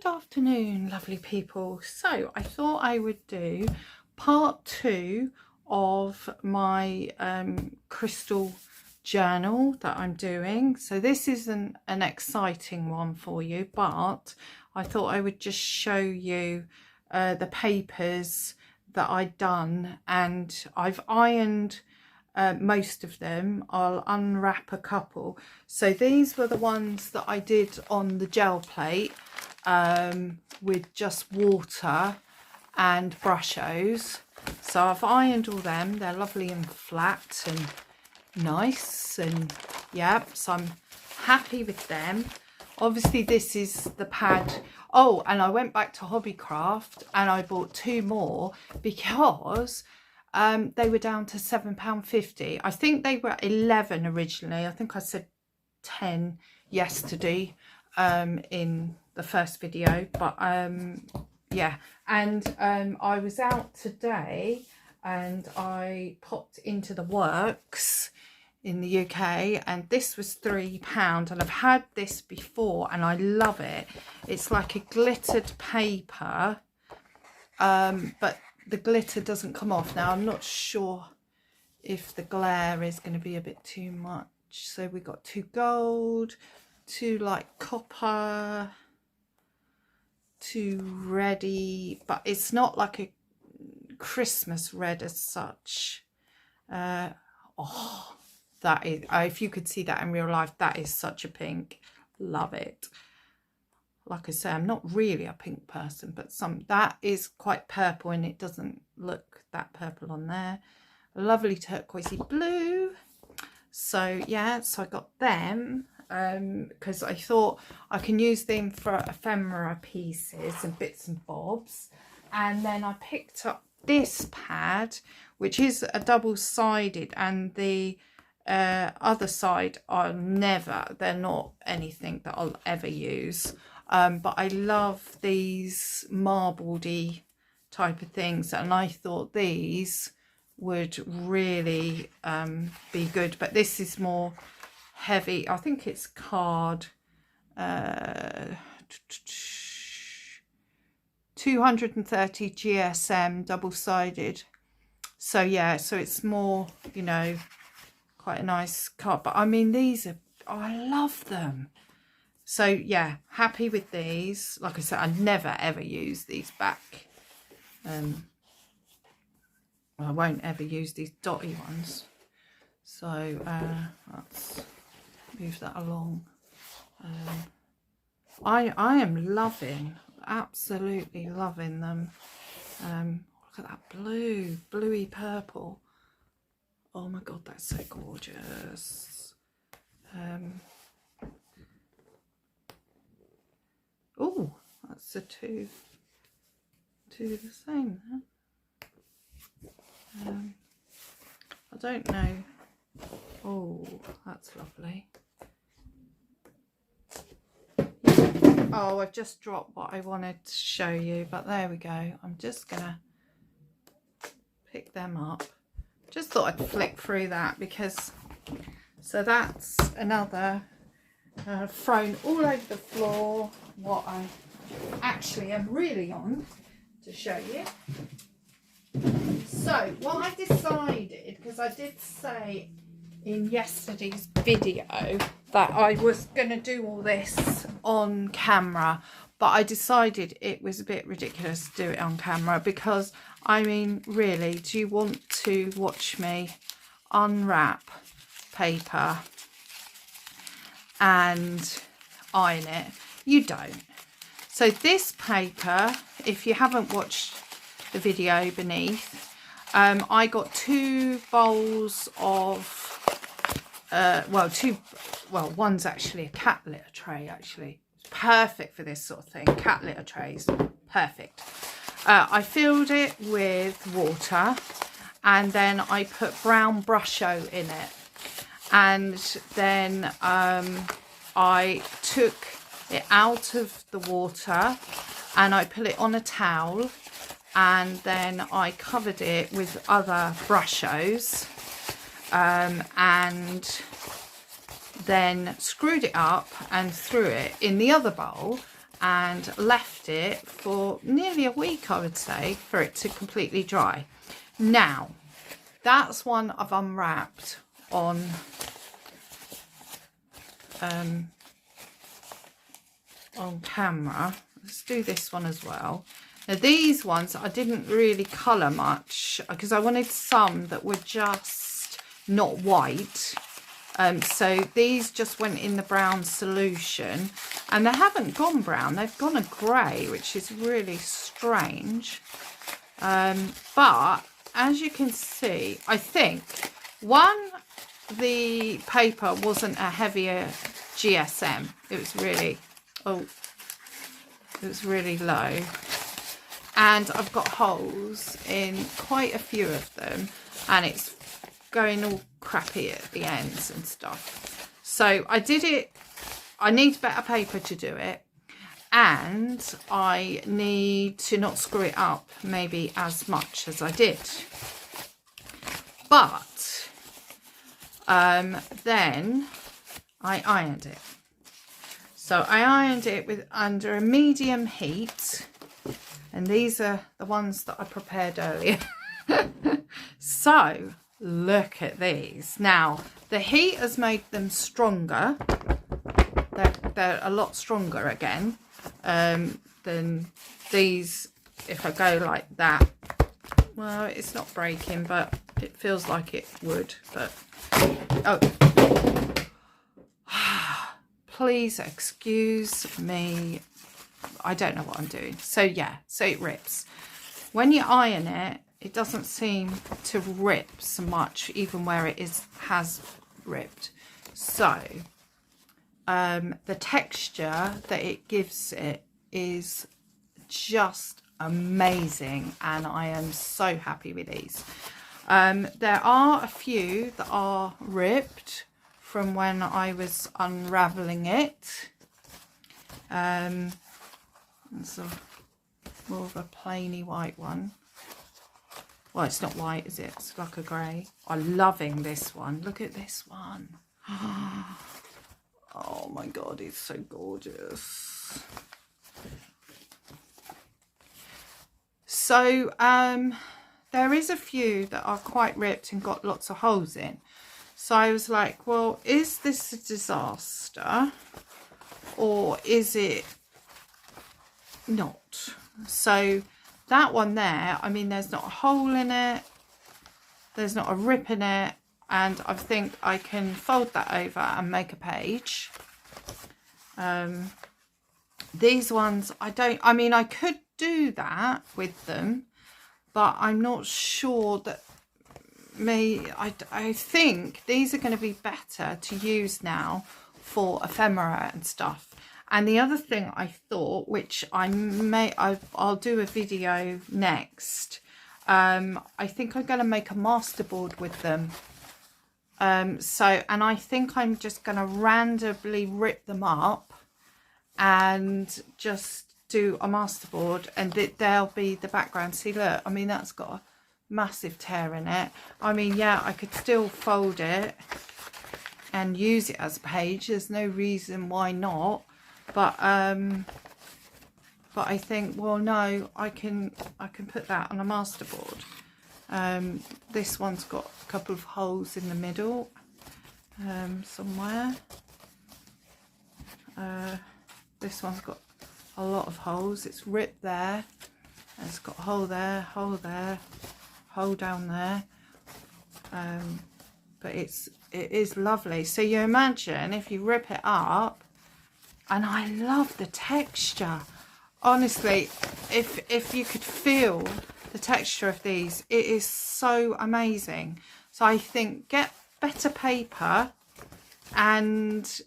Good afternoon, lovely people. So I thought I would do part 2 of my crystal journal that I'm doing. So this isn't an exciting one for you, but I thought I would just show you the papers that I'd done, and I've ironed most of them. I'll unwrap a couple. So these were the ones that I did on the gel plate with just water and brushos. So I've ironed all them. They're lovely and flat and nice, and yeah, so I'm happy with them. Obviously this is the pad. Oh, and I went back to Hobbycraft and I bought 2 more because they were down to £7.50. I think they were 11 originally. I think I said 10 yesterday in the first video, but yeah. And I was out today and I popped into the Works in the UK, and this was £3, and I've had this before and I love it. It's like a glittered paper, but the glitter doesn't come off. Now I'm not sure if the glare is going to be a bit too much. So we got 2 gold, 2 like copper, 2 reddy, but it's not like a Christmas red as such. Oh, that is, if you could see that in real life, that is such a pink. Love it. Like I say, I'm not really a pink person, but that is quite purple and it doesn't look that purple on there. A lovely turquoisey blue. So yeah, so I got them because I thought I can use them for ephemera pieces and bits and bobs. And then I picked up this pad, which is a double-sided, and the other side they're not anything that I'll ever use. But I love these marbledy type of things, and I thought these would really be good. But this is more heavy. I think it's card 230 GSM double-sided. So yeah, so it's more, you know, quite a nice card. But I mean, these are, I love them. So yeah, happy with these. Like I said, I never ever use these back. I won't ever use these dotty ones. So let's move that along. I am loving, absolutely loving them. Look at that blue, bluey purple. Oh my god, that's so gorgeous. Oh, that's the two the same, huh? I don't know. Oh, that's lovely. Oh, I've just dropped what I wanted to show you, but there we go. I'm just gonna pick them up. Just thought I'd flick through that because, so that's another thrown all over the floor what I actually am really on to show you. So what I decided, because I did say in yesterday's video that I was going to do all this on camera, but I decided it was a bit ridiculous to do it on camera because, I mean, really, do you want to watch me unwrap paper and iron it? You don't. So this paper, if you haven't watched the video beneath, I got 2 bowls of one's actually a cat litter tray. Actually, it's perfect for this sort of thing. Cat litter trays, perfect. I filled it with water, and then I put brown brusho in it, and then I took it out of the water and I put it on a towel, and then I covered it with other brushos, and then screwed it up and threw it in the other bowl, and left it for nearly a week, I would say, for it to completely dry. Now, that's one I've unwrapped on camera. Let's do this one as well. Now these ones I didn't really colour much because I wanted some that were just not white. So these just went in the brown solution, and they haven't gone brown, they've gone a grey, which is really strange. But as you can see, I think the paper wasn't a heavier GSM. It was really low, and I've got holes in quite a few of them, and it's going all crappy at the ends and stuff. So I need better paper to do it, and I need to not screw it up maybe as much as I did. But then I ironed it. So I ironed it under a medium heat, and these are the ones that I prepared earlier. So look at these. Now the heat has made them stronger. They're a lot stronger again than these. If I go like that, well, it's not breaking, but it feels like it would. But oh, please excuse me, I don't know what I'm doing. So yeah, so it rips. When you iron it, it doesn't seem to rip so much, even where it has ripped. So the texture that it gives it is just amazing, and I am so happy with these. There are a few that are ripped from when I was unraveling it. So more of a plainy white one. Well, it's not white, is it? It's like a grey. I'm loving this one. Look at this one. Oh my God, it's so gorgeous. So there is a few that are quite ripped and got lots of holes in. So I was like, well, is this a disaster or is it not? So that one there, I mean, there's not a hole in it, there's not a rip in it, and I think I can fold that over and make a page. These ones, I mean, I could do that with them, but I'm not sure that I think these are going to be better to use now for ephemera and stuff. And the other thing I thought, which I'll do a video next, I think I'm going to make a masterboard with them. And I think I'm just going to randomly rip them up and just do a masterboard, and there'll be the background. See, look, I mean, that's got a massive tear in it. I mean, yeah, I could still fold it and use it as a page. There's no reason why not. But I think, well, no, I can put that on a masterboard. This one's got a couple of holes in the middle somewhere. This one's got a lot of holes. It's ripped there. It's got a hole there, hole there, hole down there. But it is lovely. So you imagine if you rip it up. And I love the texture. Honestly, if you could feel the texture of these, it is so amazing. So I think get better paper and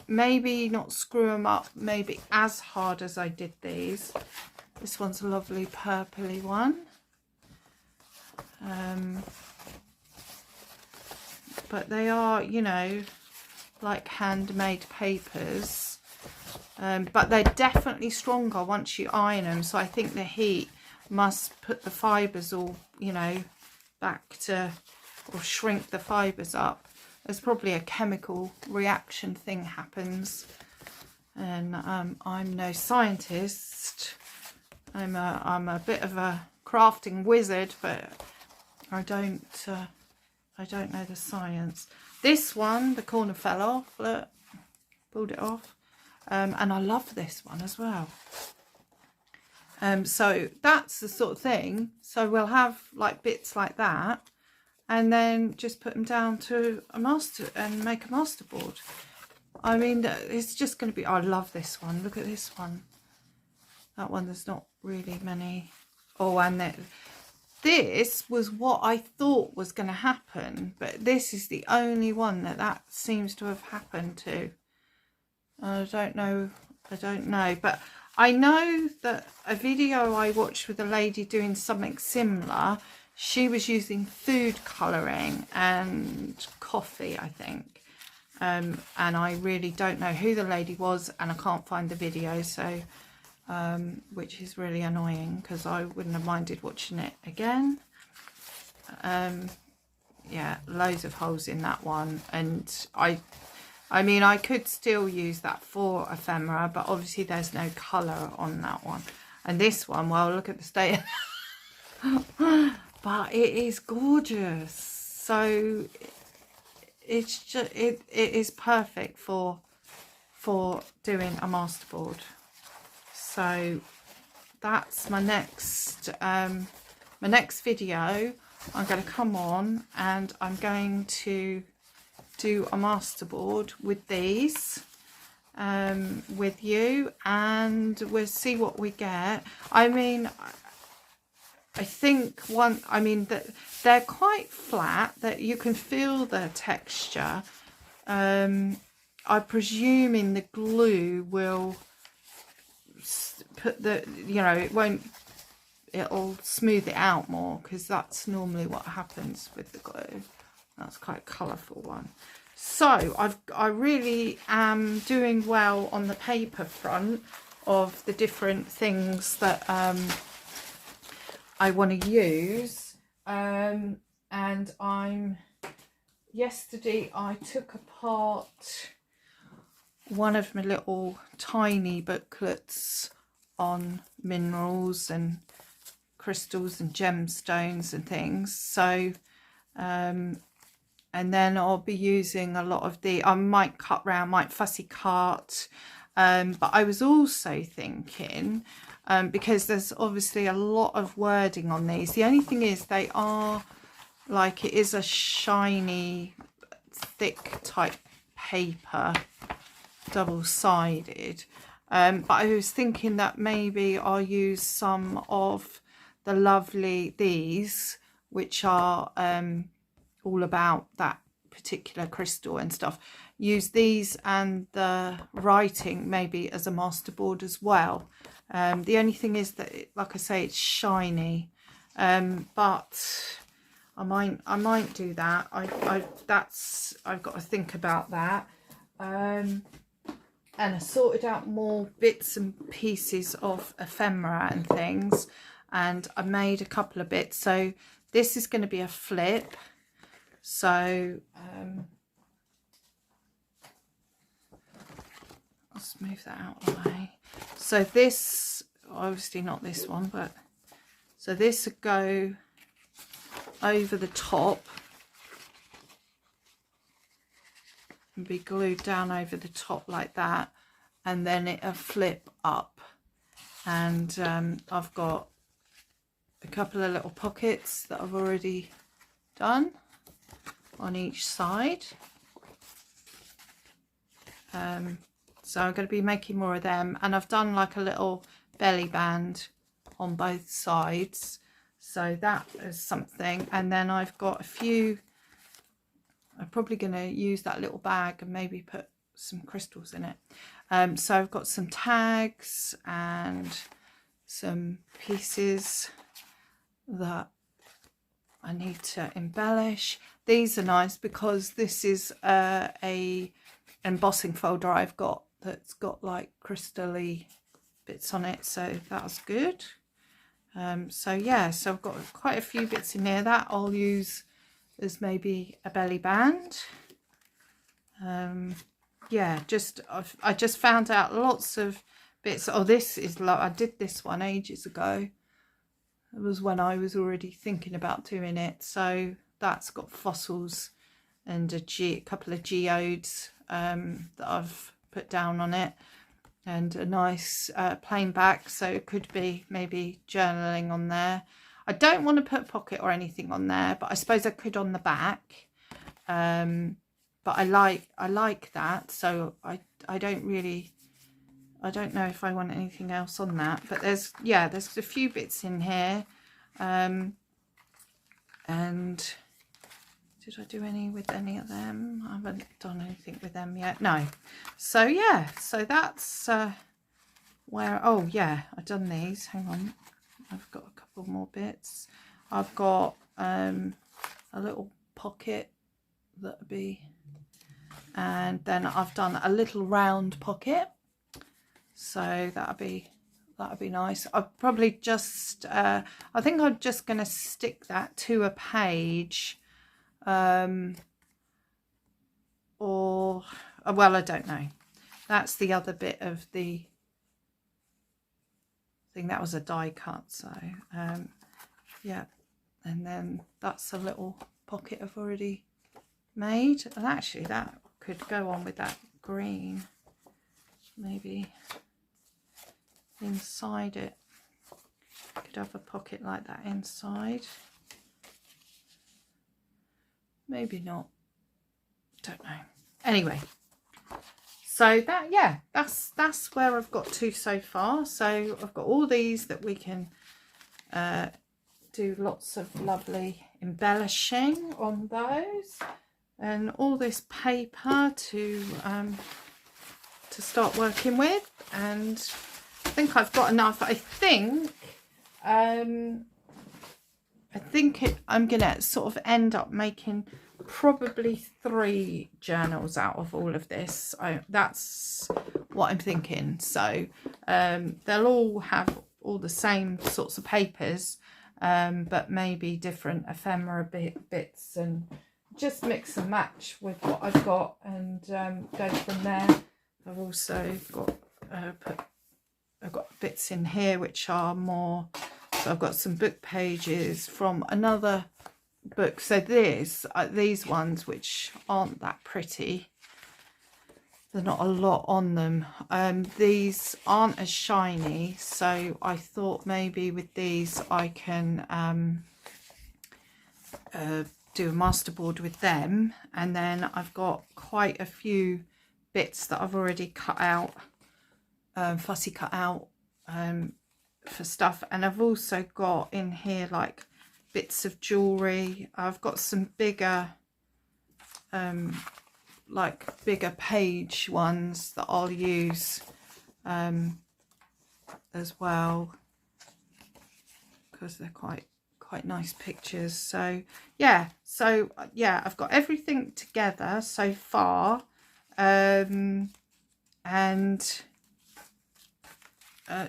maybe not screw them up maybe as hard as I did these. This one's a lovely purpley one. But they are, you know, like handmade papers. But they're definitely stronger once you iron them. So I think the heat must put the fibres all, you know, back to, or shrink the fibres up. There's probably a chemical reaction thing happens. and I'm no scientist. I'm a bit of a crafting wizard, but I don't know the science. This one, the corner fell off. Look, pulled it off, and I love this one as well. So that's the sort of thing. So we'll have like bits like that, and then just put them down to a master and make a master board. I mean, it's just going to be, I love this one. Look at this one. That one, there's not really many. Oh, and this was what I thought was going to happen, but this is the only one that seems to have happened to. I don't know, but I know that a video I watched with a lady doing something similar, she was using food colouring and coffee, I think. And I really don't know who the lady was, and I can't find the video, so which is really annoying because I wouldn't have minded watching it again. Yeah, loads of holes in that one, and I mean, I could still use that for ephemera, but obviously there's no colour on that one. And this one, well, look at the state. But it is gorgeous. So it's just, it is perfect for doing a masterboard. So that's my next video. I'm going to come on and I'm going to do a masterboard with these with you, and we'll see what we get. I mean, I think that they're quite flat, that you can feel the texture. I presume in the glue will put the, it'll smooth it out more, because that's normally what happens with the glue. That's quite a colourful one. So I really am doing well on the paper front of the different things that I want to use. And yesterday I took apart one of my little tiny booklets on minerals and crystals and gemstones and things. So and then I'll be using a lot of I might cut round, might fussy cut, but I was also thinking, because there's obviously a lot of wording on these, the only thing is they are like, it is a shiny thick type paper, double-sided, but I was thinking that maybe I'll use some of the lovely these, which are all about that particular crystal and stuff. Use these and the writing maybe as a masterboard as well. The only thing is that, like I say, it's shiny, but I might do that. I've got to think about that. And I sorted out more bits and pieces of ephemera and things, and I made a couple of bits. So this is going to be a flip. So I'll smooth that out of the way. So this, obviously not this one, but so this would go over the top and be glued down over the top like that, and then it'll flip up. And I've got a couple of little pockets that I've already done on each side. So I'm going to be making more of them, and I've done like a little belly band on both sides, so that is something. And then I've got a few, I'm probably going to use that little bag and maybe put some crystals in it. So I've got some tags and some pieces that I need to embellish. These are nice because this is a embossing folder I've got that's got like crystally bits on it, so that's good. So yeah, so I've got quite a few bits in there that I'll use as maybe a belly band. yeah, I just found out lots of bits. Oh, this is I did this one ages ago. It was when I was already thinking about doing it. So that's got fossils and a couple of geodes that I've put down on it, and a nice plain back, so it could be maybe journaling on there. I don't want to put a pocket or anything on there, but I suppose I could on the back. But I like that, so I don't know if I want anything else on that. But there's a few bits in here. And did I do any with any of them? I haven't done anything with them yet. No. So yeah, so that's where, oh yeah, I've done these. Hang on. I've got a couple more bits. I've got a little pocket that'll be, and then I've done a little round pocket. So that'll be nice. I'll probably just I think I'm just going to stick that to a page, or well, I don't know. That's the other bit of the thing. That was a die cut, so yeah. And then that's a little pocket I've already made, and actually that could go on with that green, maybe inside it. Could have a pocket like that inside, maybe not, don't know. Anyway, so that, yeah, that's where I've got to so far. So I've got all these that we can do lots of lovely embellishing on those, and all this paper to start working with. And I think I've got enough. I'm gonna sort of end up making probably 3 journals out of all of this. That's what I'm thinking. So they'll all have all the same sorts of papers, but maybe different ephemera bits, and just mix and match with what I've got, and go from there. I've also got I've got bits in here which are more, so I've got some book pages from another book. So these ones, which aren't that pretty, there's not a lot on them. These aren't as shiny, so I thought maybe with these I can do a masterboard with them. And then I've got quite a few bits that I've already cut out, fussy cut out for stuff. And I've also got in here like bits of jewelry. I've got some bigger like bigger page ones that I'll use as well, because they're quite nice pictures. So yeah, I've got everything together so far, and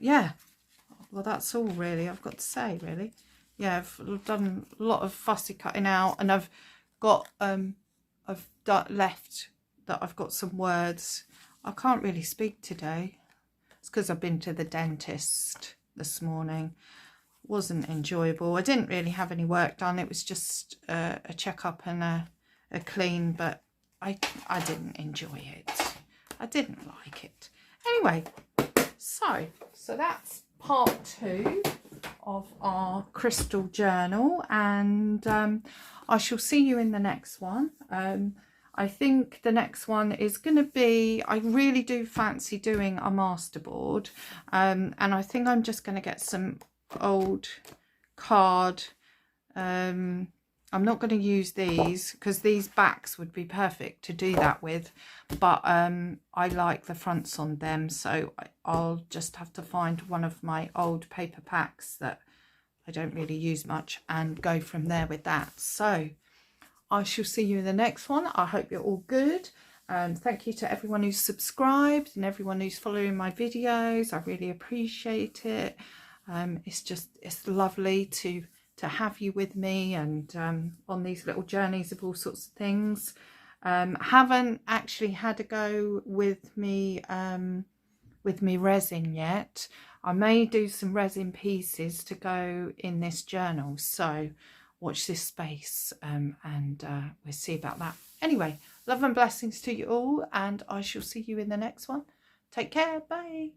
yeah, well, that's all really I've got to say, really. Yeah, I've done a lot of fussy cutting out, and I've got left that I've got some words. I can't really speak today. It's because I've been to the dentist this morning. Wasn't enjoyable. I didn't really have any work done. It was just a checkup and a clean, but I didn't enjoy it. I didn't like it. Anyway, so that's part 2 of our crystal journal, and I shall see you in the next one. I think the next one is going to be, I really do fancy doing a masterboard, and I think I'm just going to get some old card. I'm not going to use these because these backs would be perfect to do that with, but I like the fronts on them, so I'll just have to find one of my old paper packs that I don't really use much and go from there with that. So I shall see you in the next one. I hope you're all good. Thank you to everyone who's subscribed and everyone who's following my videos. I really appreciate it. It's lovely to have you with me, and on these little journeys of all sorts of things. Haven't actually had a go with me resin yet. I may do some resin pieces to go in this journal, so watch this space, and we'll see about that. Anyway, love and blessings to you all, and I shall see you in the next one. Take care. Bye.